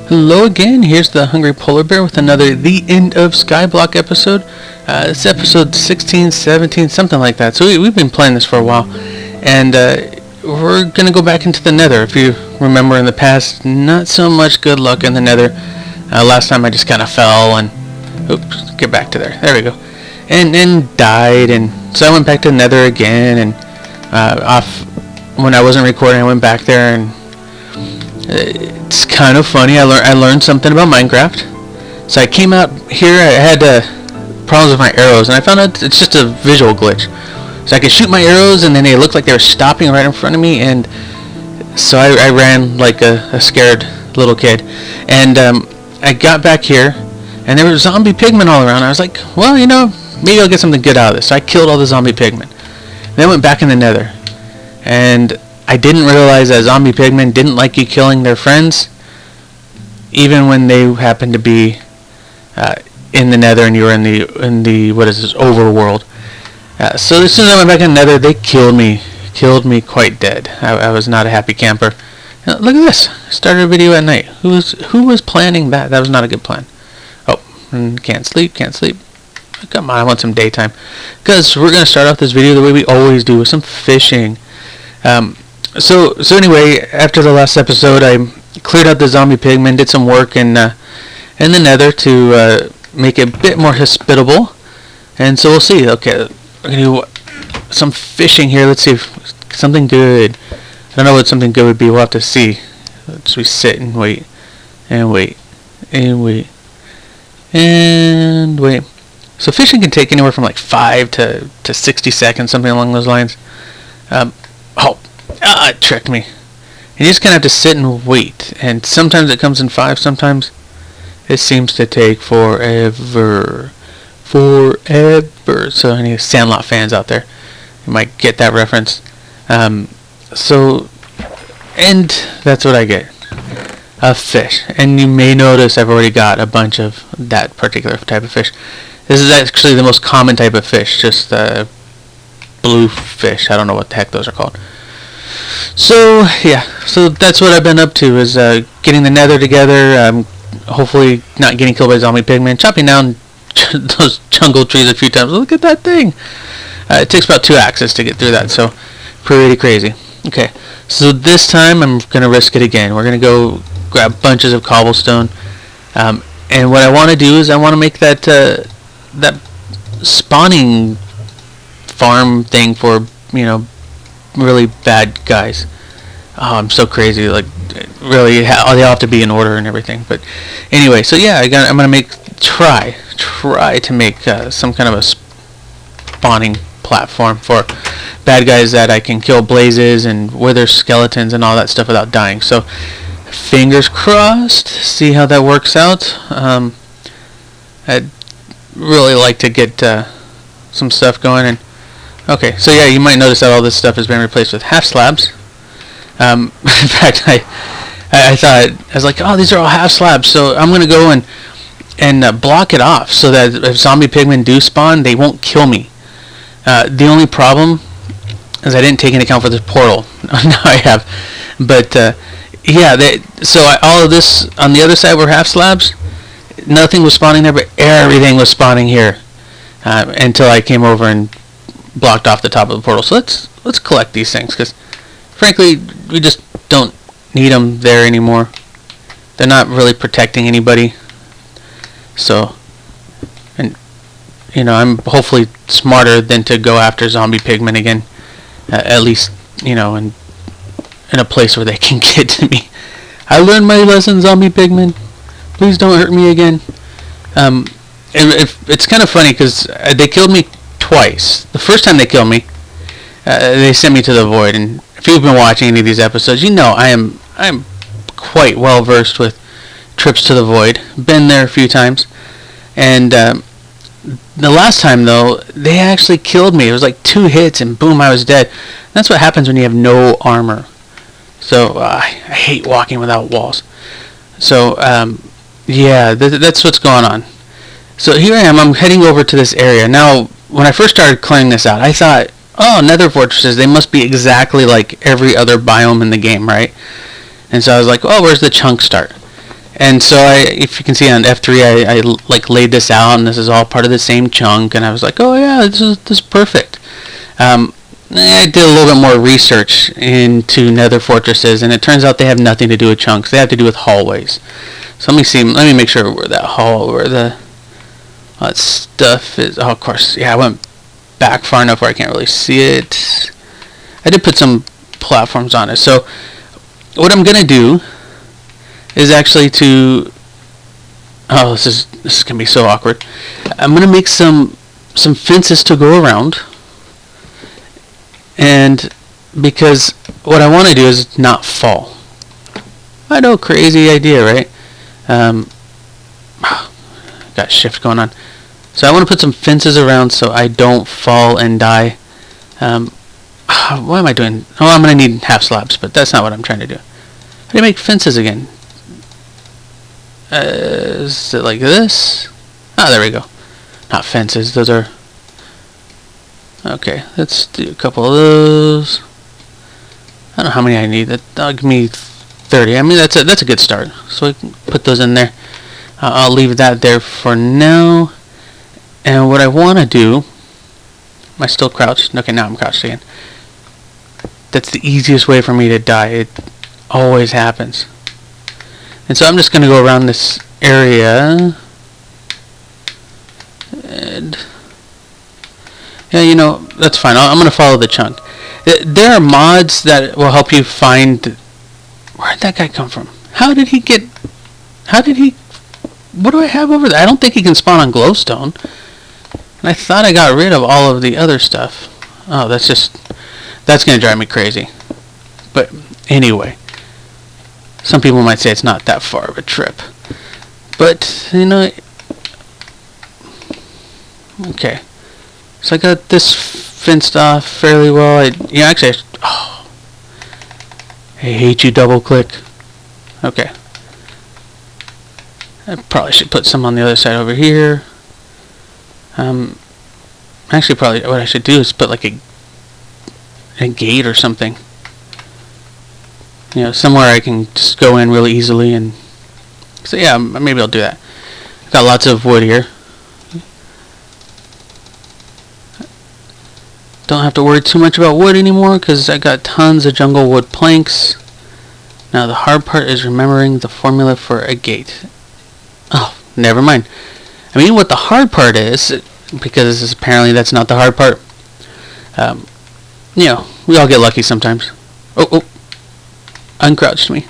Hello again, here's the Hungry Polar Bear with another The End of Skyblock episode. It's episode 16, 17, something like that. So we've been playing this for a while. And we're going to go back into the Nether. If you remember in the past, not so much good luck in the Nether. Last time I just kind of fell and... Oops, get back to there. There we go. And died. And so I went back to the Nether again. And when I wasn't recording, I went back there and... It's kind of funny. I learned something about Minecraft. So I came out here. I had problems with my arrows, and I found out it's just a visual glitch. So I could shoot my arrows, and then they looked like they were stopping right in front of me, and so I ran like a scared little kid. And I got back here, and there were zombie pigmen all around. I was like, well, you know, maybe I'll get something good out of this. So I killed all the zombie pigmen. Then I went back in the Nether, and I didn't realize that zombie pigmen didn't like you killing their friends, even when they happened to be in the Nether and you were in the what is this, overworld. So as soon as I went back in the Nether, they killed me quite dead. I was not a happy camper. Look at this! I started a video at night. Who was planning that? That was not a good plan. Oh, can't sleep. Come on, I want some daytime. Because we're gonna start off this video the way we always do, with some fishing. So anyway, after the last episode, I cleared out the zombie pigmen, did some work in the Nether to make it a bit more hospitable, and so we'll see. Okay, we're gonna do some fishing here. Let's see if something good. I don't know what something good would be. We'll have to see. Let's just sit and wait, and wait, and wait, and wait. So fishing can take anywhere from like 5 to 60 seconds, something along those lines. It tricked me. And you just kind of have to sit and wait. And sometimes it comes in 5, sometimes it seems to take forever. So any Sandlot fans out there, you might get that reference. And that's what I get. A fish. And you may notice I've already got a bunch of that particular type of fish. This is actually the most common type of fish, just blue fish. I don't know what the heck those are called. So yeah, so that's what I've been up to, is getting the Nether together, hopefully not getting killed by zombie pigmen, chopping down those jungle trees a few times. Look at that thing! It takes about 2 axes to get through that, so pretty crazy. Okay, so this time I'm going to risk it again. We're going to go grab bunches of cobblestone, and what I want to do is I want to make that spawning farm thing for, you know, really bad guys. Oh, I'm so crazy. Like, really, they all have to be in order and everything. But anyway, so yeah, I'm gonna try to make some kind of a spawning platform for bad guys that I can kill blazes and wither skeletons and all that stuff without dying. So fingers crossed. See how that works out. I'd really like to get some stuff going. And okay, so yeah, you might notice that all this stuff has been replaced with half slabs. In fact, I thought, I was like, oh, these are all half slabs, so I'm going to go and block it off so that if zombie pigmen do spawn, they won't kill me. The only problem is I didn't take into account for this portal. Now I have. But, yeah, all of this on the other side were half slabs. Nothing was spawning there, but everything was spawning here until I came over and blocked off the top of the portal. So let's collect these things, because frankly we just don't need them there anymore. They're not really protecting anybody. So, and you know, I'm hopefully smarter than to go after zombie pigmen again, at least, you know, in a place where they can get to me. I learned my lesson, zombie pigmen. Please don't hurt me again. And it's kind of funny because they killed me twice. The first time they killed me, they sent me to the void. And if you've been watching any of these episodes, you know I'm quite well versed with trips to the void. Been there a few times. And the last time though, they actually killed me. It was like 2 hits and boom, I was dead. That's what happens when you have no armor. So I hate walking without walls. So yeah, that's what's going on. So here I am. I'm heading over to this area now. When I first started clearing this out, I thought, oh, nether fortresses, they must be exactly like every other biome in the game, right? And so I was like, oh, where's the chunk start? And so if you can see on F3, I like laid this out, and this is all part of the same chunk, and I was like, oh yeah, this is perfect. I did a little bit more research into Nether fortresses, and it turns out they have nothing to do with chunks. They have to do with hallways. So let me make sure where that stuff is. Oh, of course, yeah, I went back far enough where I can't really see it. I did put some platforms on it. So what I'm gonna do is actually this is gonna be so awkward. I'm gonna make some fences to go around, and because what I want to do is not fall. I know, crazy idea, right? Got shift going on. So I want to put some fences around so I don't fall and die. What am I doing? Oh, I'm going to need half slabs, but that's not what I'm trying to do. How do you make fences again? Is it like this? Ah, there we go. Not fences, those are... Okay, let's do a couple of those. I don't know how many I need. That'll give me 30. I mean, that's a good start. So I can put those in there. I'll leave that there for now. And what I want to do... Am I still crouched? Okay, now I'm crouched again. That's the easiest way for me to die. It always happens. And so I'm just going to go around this area. And... yeah, you know, that's fine. I'm going to follow the chunk. There are mods that will help you find... Where'd that guy come from? How did he... What do I have over there? I don't think he can spawn on glowstone. And I thought I got rid of all of the other stuff. Oh, that's going to drive me crazy. But anyway. Some people might say it's not that far of a trip. But, you know... Okay. So I got this fenced off fairly well. Actually, I hate you, double click. Okay. I probably should put some on the other side over here. Actually, probably what I should do is put like a gate or something. You know, somewhere I can just go in really easily, and so yeah, maybe I'll do that. I've got lots of wood here. Don't have to worry too much about wood anymore because I got tons of jungle wood planks. Now the hard part is remembering the formula for a gate. Oh, never mind. I mean, what the hard part is, because apparently that's not the hard part. You know, we all get lucky sometimes. Oh, uncrouched me.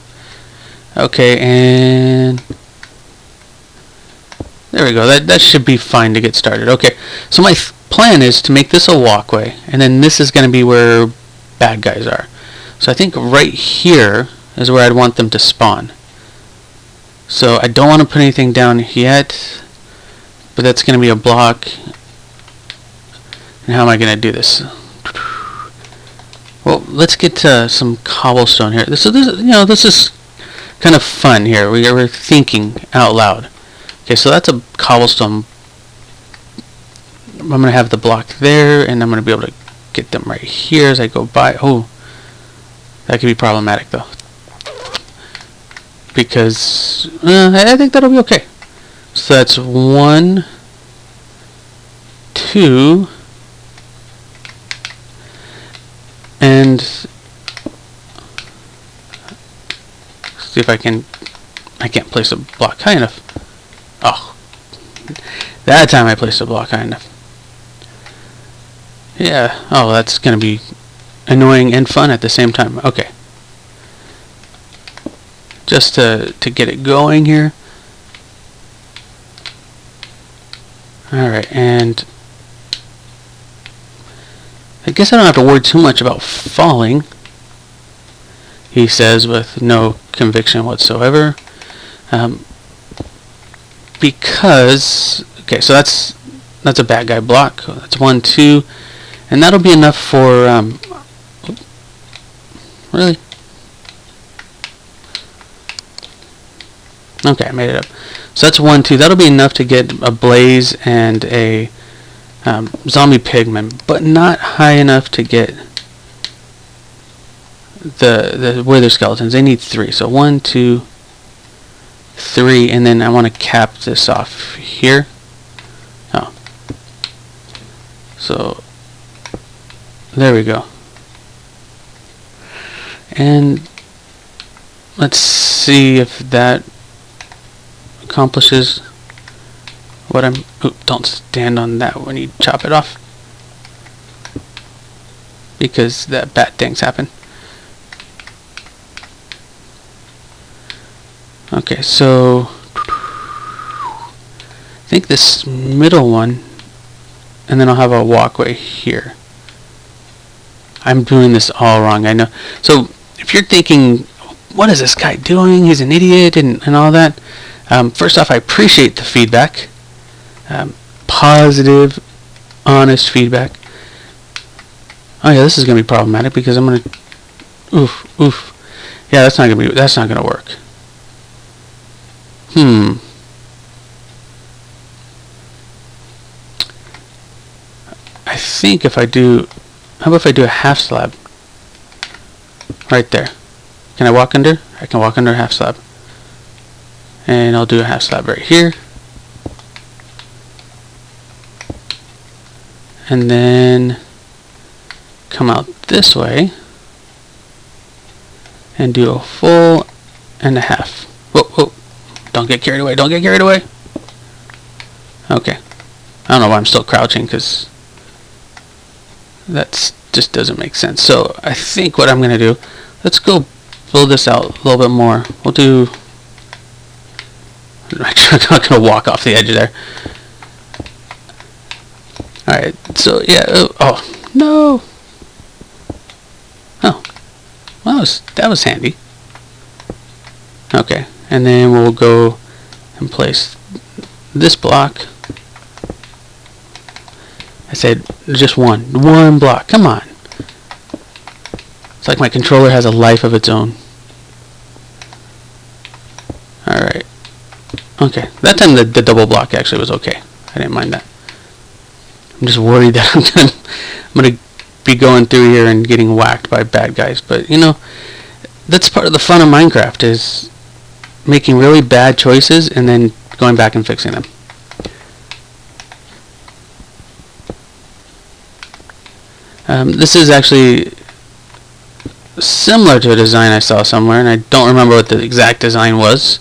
Okay, and there we go. That should be fine to get started. Okay, so my plan is to make this a walkway, and then this is going to be where bad guys are. So I think right here is where I'd want them to spawn. So I don't want to put anything down yet, but that's going to be a block. And how am I going to do this? Well, let's get to some cobblestone here. This is kind of fun here. We're thinking out loud. Okay, so that's a cobblestone. I'm going to have the block there, and I'm going to be able to get them right here as I go by. Oh, that could be problematic, though. Because I think that'll be okay. So that's 1, 2, and see if I can't place a block high enough. Oh, that time I placed a block high enough. Yeah, oh, that's going to be annoying and fun at the same time. Okay. Just to get it going here. Alright, and I guess I don't have to worry too much about falling, he says with no conviction whatsoever. Because, okay, so that's a bad guy block. That's 1, 2, and that'll be enough for, really? Okay, I made it up. So that's 1, 2. That'll be enough to get a blaze and a zombie pigman, but not high enough to get the wither skeletons. They need 3. So 1, 2, 3. 3, and then I want to cap this off here. Oh. So, there we go. And let's see if that accomplishes what I'm... Ooh, don't stand on that when you chop it off, because that bad things happen. Okay, so I think this middle one, and then I'll have a walkway here. I'm doing this all wrong, I know. So if you're thinking, what is this guy doing? He's an idiot and all that. First off, I appreciate the feedback. Positive, honest feedback. Oh yeah, this is gonna be problematic because I'm gonna... Oof. Yeah, that's not gonna work. I think if I do... How about if I do a half slab? Right there. Can I walk under? I can walk under a half slab. And I'll do a half slab right here. And then come out this way and do a full and a half. Whoa. Don't get carried away. Don't get carried away. Okay. I don't know why I'm still crouching, because that just doesn't make sense. So I think what I'm going to do, let's go build this out a little bit more. We'll do... I'm not going to walk off the edge there. Alright, so yeah, oh, no! Oh, well, that was handy. Okay, and then we'll go and place this block. I said just one block, come on. It's like my controller has a life of its own. Alright, okay, that time the double block actually was okay. I didn't mind that. I'm just worried that I'm gonna be going through here and getting whacked by bad guys. But you know, that's part of the fun of Minecraft, is making really bad choices and then going back and fixing them. This is actually similar to a design I saw somewhere, and I don't remember what the exact design was,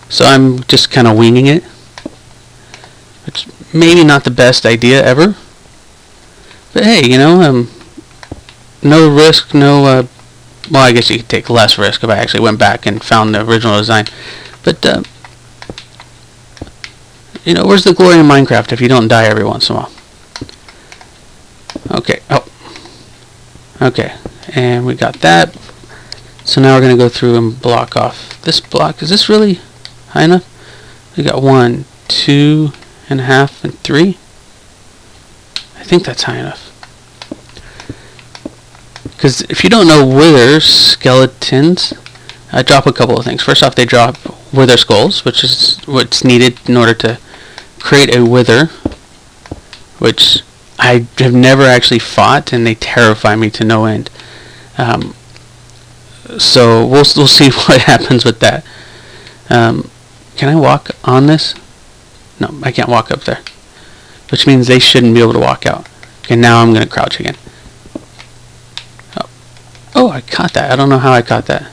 so I'm just kind of winging it. It's maybe not the best idea ever, but hey, you know, no risk, no, well, I guess you could take less risk if I actually went back and found the original design, but, you know, where's the glory in Minecraft if you don't die every once in a while? Okay, okay, and we got that, so now we're going to go through and block off this block. Is this really high enough? We got 1, 2 and a half, and 3. I think that's high enough. Because if you don't know wither skeletons, I drop a couple of things. First off, they drop wither skulls, which is what's needed in order to create a wither, which I have never actually fought, and they terrify me to no end. So we'll see what happens with that. Can I walk on this? No, I can't walk up there, which means they shouldn't be able to walk out. Okay, now I'm going to crouch again. Oh, I caught that. I don't know how I caught that.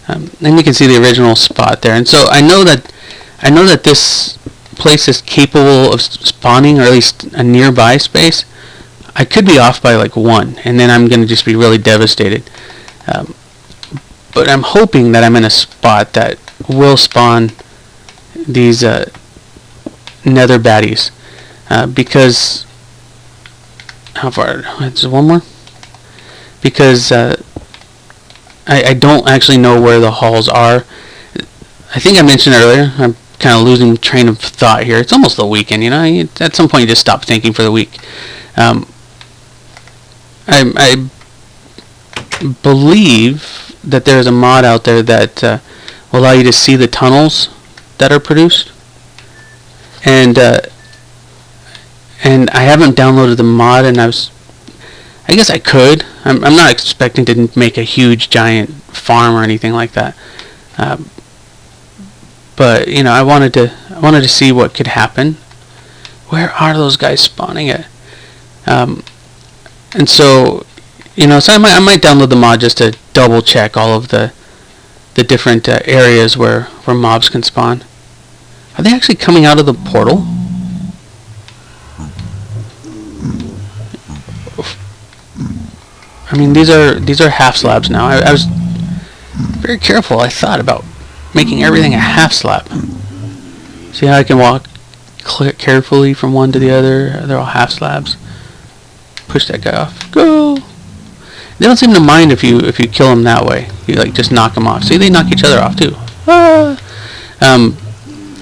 And you can see the original spot there. And so I know that this place is capable of spawning, or at least a nearby space. I could be off by like 1, and then I'm going to just be really devastated. But I'm hoping that I'm in a spot that will spawn these nether baddies, because how far? Is there one more? Because I don't actually know where the halls are. I think I mentioned earlier, I'm kind of losing train of thought here. It's almost the weekend, you know. At some point you just stop thinking for the week. I believe that there's a mod out there that will allow you to see the tunnels that are produced, and I haven't downloaded the mod, and I guess I could. I'm not expecting to make a huge giant farm or anything like that. But you know, I wanted to see what could happen. Where are those guys spawning at? And so, you know, so I might download the mod just to double check all of the different areas where mobs can spawn. Are they actually coming out of the portal? I mean, these are half slabs now. I was very careful. I thought about making everything a half slab. See how I can walk carefully from one to the other? They're all half slabs. Push that guy off. Go! They don't seem to mind if you kill them that way. You like just knock them off. See, they knock each other off too. Ah!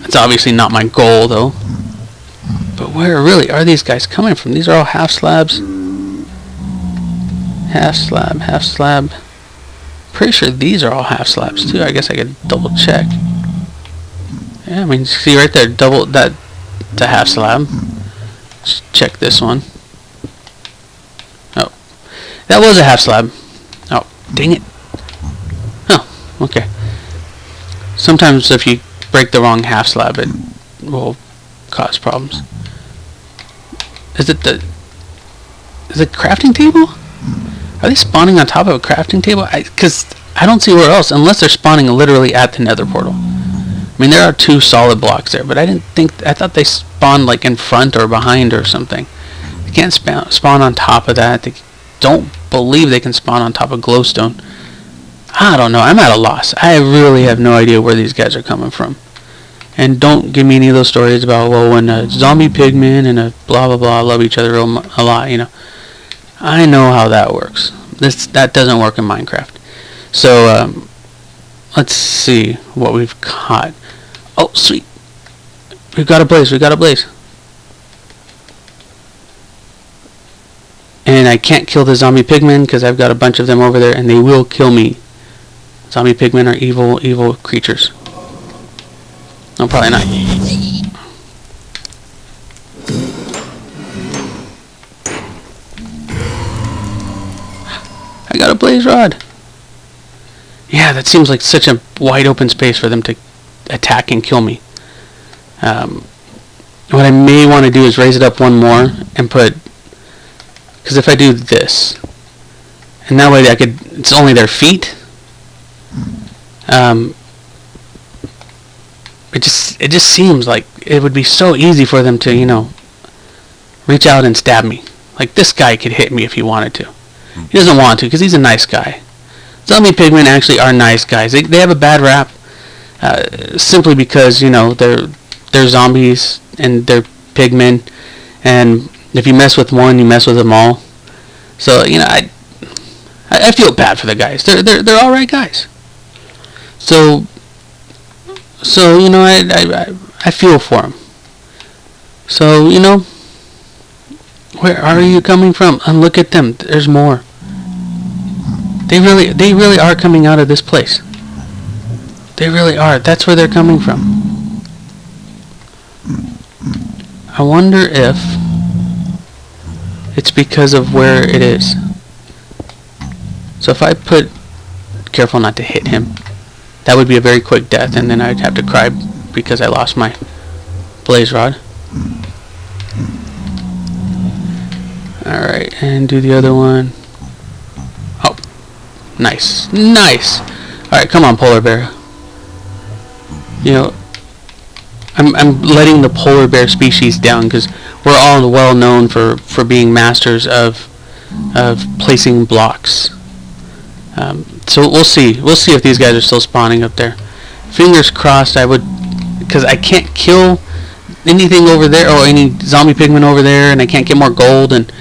It's obviously not my goal though. But where really are these guys coming from? These are all half slabs. Half slab, half slab. Pretty sure these are all half slabs too. I guess I could double check. Yeah, I mean, see right there, double that. It's a half slab. Let's check this one. Oh, that was a half slab. Oh, dang it. Oh, okay. Sometimes if you break the wrong half slab, it will cause problems. Is it the crafting table? Are they spawning on top of a crafting table? Because I don't see where else, unless they're spawning literally at the Nether portal. I mean, there are 2 solid blocks there, but I thought they spawned like in front or behind or something. They can't spawn on top of that. They don't believe they can spawn on top of glowstone. I don't know. I'm at a loss. I really have no idea where these guys are coming from. And don't give me any of those stories about, well, when a zombie pigman and a blah blah blah love each other a lot, you know. I know how that works. That doesn't work in Minecraft. So let's see what we've got. Oh, sweet. We've got a blaze. We've got a blaze. And I can't kill the zombie pigmen because I've got a bunch of them over there, and they will kill me. Zombie pigmen are evil, evil creatures. No, probably not. I got a blaze rod. Yeah, that seems like such a wide open space for them to attack and kill me. What I may want to do is raise it up one more and put, because if I do this, and that way it's only their feet. It just seems like it would be so easy for them to, you know, reach out and stab me. Like this guy could hit me if he wanted to. He doesn't want to because he's a nice guy. Zombie pigmen actually are nice guys. They have a bad rap simply because, you know, they're zombies and they're pigmen, and if you mess with one, you mess with them all. So, you know, I feel bad for the guys. They're all right guys. So you know, I feel for them. So, you know, where are you coming from? And look at them. There's more. They really are coming out of this place. They really are. That's where they're coming from. I wonder if it's because of where it is. So if I put, careful not to hit him, that would be a very quick death, and then I'd have to cry because I lost my blaze rod. Alright, and do the other one. Oh, nice. Nice! Alright, come on, polar bear. You know, I'm letting the polar bear species down because we're all well known for being masters of placing blocks. So we'll see. We'll see if these guys are still spawning up there. Fingers crossed. I would, because I can't kill anything over there or any zombie pigmen over there, and I can't get more gold. And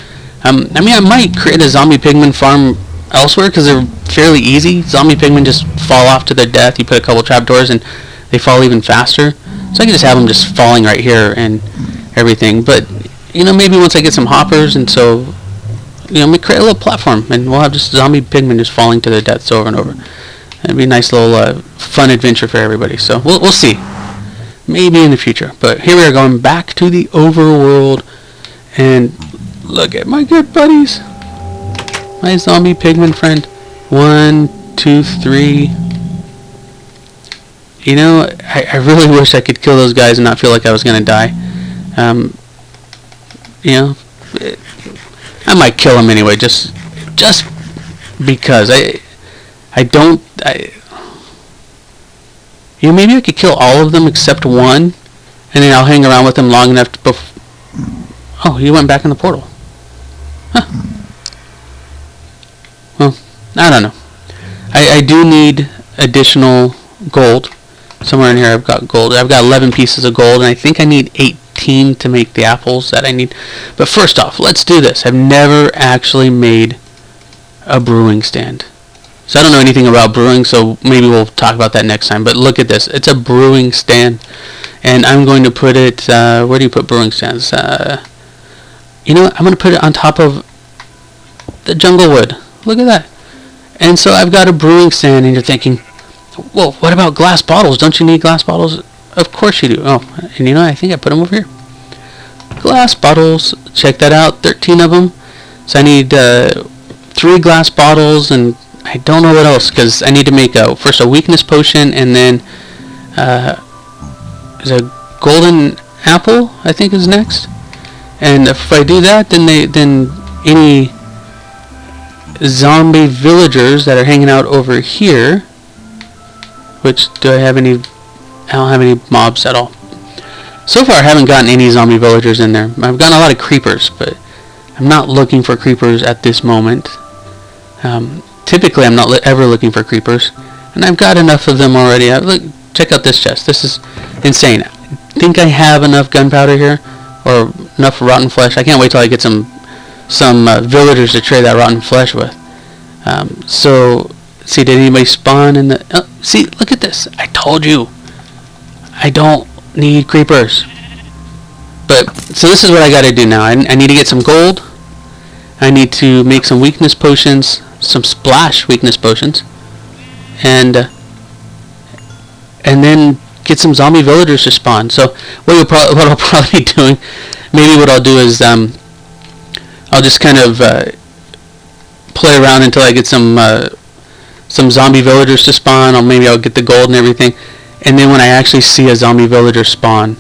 I mean, I might create a zombie pigmen farm elsewhere because they're fairly easy. Zombie pigmen just fall off to their death. You put a couple trapdoors and they fall even faster. So I can just have them just falling right here and everything. But you know, maybe once I get some hoppers, and so, you know, we create a little platform, and we'll have just zombie pigmen just falling to their deaths over and over. It'd be a nice little fun adventure for everybody. So we'll see. Maybe in the future. But here we are going back to the overworld, and look at my good buddies. My zombie pigman friend. 1, 2, 3. You know, I really wish I could kill those guys and not feel like I was gonna die. You know, I might kill them anyway, just because you know, maybe I could kill all of them except one, and then I'll hang around with them long enough to. Oh, he went back in the portal. Huh. Well, I don't know. I do need additional gold. Somewhere in here I've got gold. I've got 11 pieces of gold, and I think I need 18 to make the apples that I need. But first off, let's do this. I've never actually made a brewing stand. So I don't know anything about brewing, so maybe we'll talk about that next time. But look at this. It's a brewing stand. And I'm going to put it, where do you put brewing stands? You know what? I'm going to put it on top of the jungle wood. Look at that. And so I've got a brewing stand, and you're thinking, well, what about glass bottles? Don't you need glass bottles? Of course you do. Oh, and you know, I think I put them over here. Glass bottles. Check that out. 13 of them. So I need 3 glass bottles, and I don't know what else, because I need to make first a weakness potion, and then there's a golden apple, I think, is next. And if I do that, then any zombie villagers that are hanging out over here, which do I have any? I don't have any mobs at all. So far I haven't gotten any zombie villagers in there. I've gotten a lot of creepers, but I'm not looking for creepers at this moment. Typically I'm not ever looking for creepers, and I've got enough of them already. Look, check out this chest. This is insane. I think I have enough gunpowder here, or enough rotten flesh. I can't wait till I get some villagers to trade that rotten flesh with. So, see, did anybody spawn in the... Oh, see, look at this. I told you. I don't need creepers. But, so this is what I gotta do now. I need to get some gold. I need to make some weakness potions. Some splash weakness potions. And then get some zombie villagers to spawn. So, what I'll probably be doing... Maybe what I'll do is... I'll just kind of play around until I get some zombie villagers to spawn. Maybe I'll get the gold and everything, and then when I actually see a zombie villager spawn,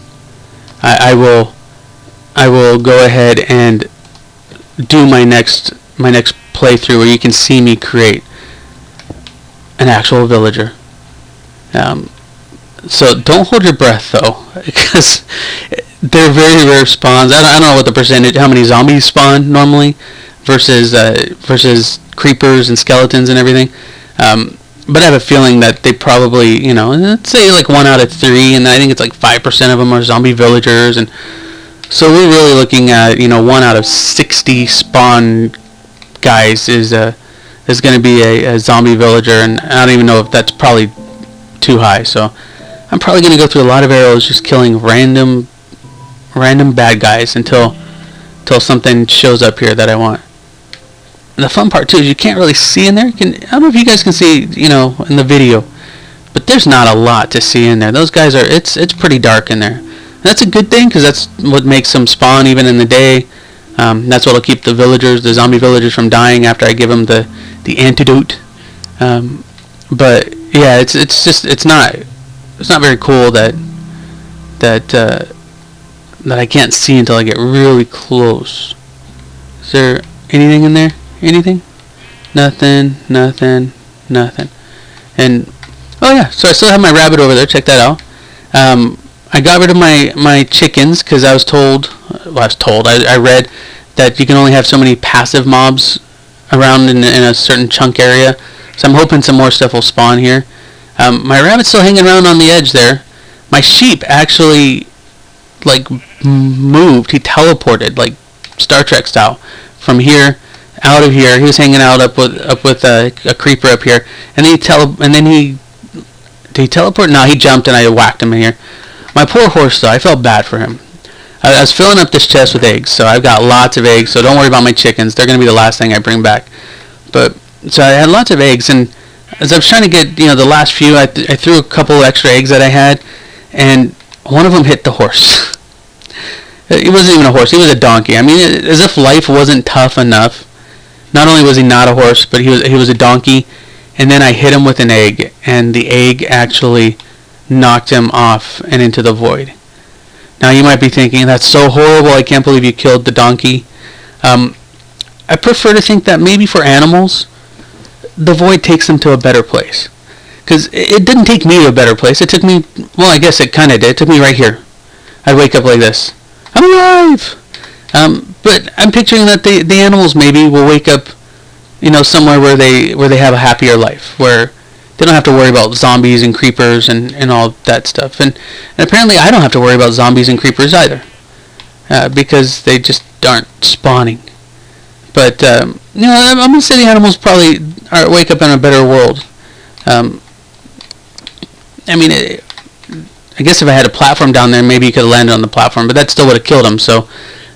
I will go ahead and do my next playthrough where you can see me create an actual villager. So don't hold your breath though, because they're very rare spawns. I don't know what the percentage, how many zombies spawn normally versus creepers and skeletons and everything. But I have a feeling that they probably, you know, let's say like 1 out of 3, and I think it's like 5% of them are zombie villagers, and so we're really looking at, you know, 1 out of 60 spawn guys is going to be a zombie villager, and I don't even know if that's probably too high. So I'm probably going to go through a lot of arrows just killing random bad guys until something shows up here that I want. And the fun part too is you can't really see in there. I don't know if you guys can see, you know, in the video, but there's not a lot to see in there. Those guys are, it's pretty dark in there. And that's a good thing, because that's what makes them spawn even in the day. That's what'll keep the zombie villagers from dying after I give them the antidote. But yeah, it's not very cool that I can't see until I get really close. Is there anything in there? Anything? Nothing. And oh yeah, so I still have my rabbit over there. Check that out. I got rid of my chickens because I was told. I read that you can only have so many passive mobs around in a certain chunk area. So I'm hoping some more stuff will spawn here. My rabbit's still hanging around on the edge there. My sheep actually like moved. He teleported like Star Trek style from here out of here. He was hanging out up with a creeper up here, and then he did he teleport? No, he jumped and I whacked him in here. My poor horse though, I felt bad for him. I was filling up this chest with eggs, so I've got lots of eggs, so don't worry about my chickens. They're going to be the last thing I bring back. But so I had lots of eggs, and as I was trying to get, you know, the last few, I threw a couple extra eggs that I had, and one of them hit the horse. He wasn't even a horse, he was a donkey. I mean, as if life wasn't tough enough. Not only was he not a horse, but he was a donkey, and then I hit him with an egg, and the egg actually knocked him off and into the void. Now you might be thinking, that's so horrible, I can't believe you killed the donkey. I prefer to think that maybe for animals, the void takes them to a better place. Because it didn't take me to a better place. It took me, well, I guess it kind of did. It took me right here. I'd wake up like this. I'm alive! But I'm picturing that the animals maybe will wake up, somewhere where they have a happier life, where they don't have to worry about zombies and creepers and all that stuff. And apparently I don't have to worry about zombies and creepers either, because they just aren't spawning. But, I'm going to say the animals probably wake up in a better world. I guess if I had a platform down there, maybe you could have landed on the platform, but that still would have killed him, so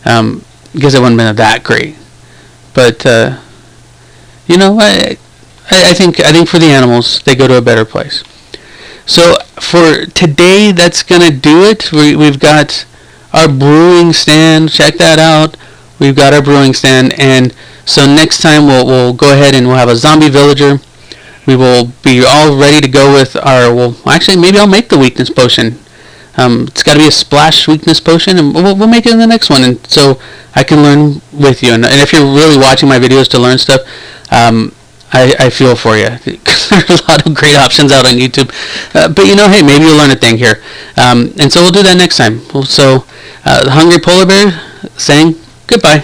I guess it wouldn't have been that great. But, I think for the animals, they go to a better place. So for today, that's going to do it. We've got our brewing stand. Check that out. We've got our brewing stand, and so next time we'll go ahead and we'll have a zombie villager. We will be all ready to go with our, actually maybe I'll make the weakness potion. It's got to be a splash weakness potion, and we'll make it in the next one, and so I can learn with you. And if you're really watching my videos to learn stuff, I feel for you. There are a lot of great options out on YouTube. But hey, maybe you'll learn a thing here. And so we'll do that next time. So the Hungry Polar Bear saying goodbye.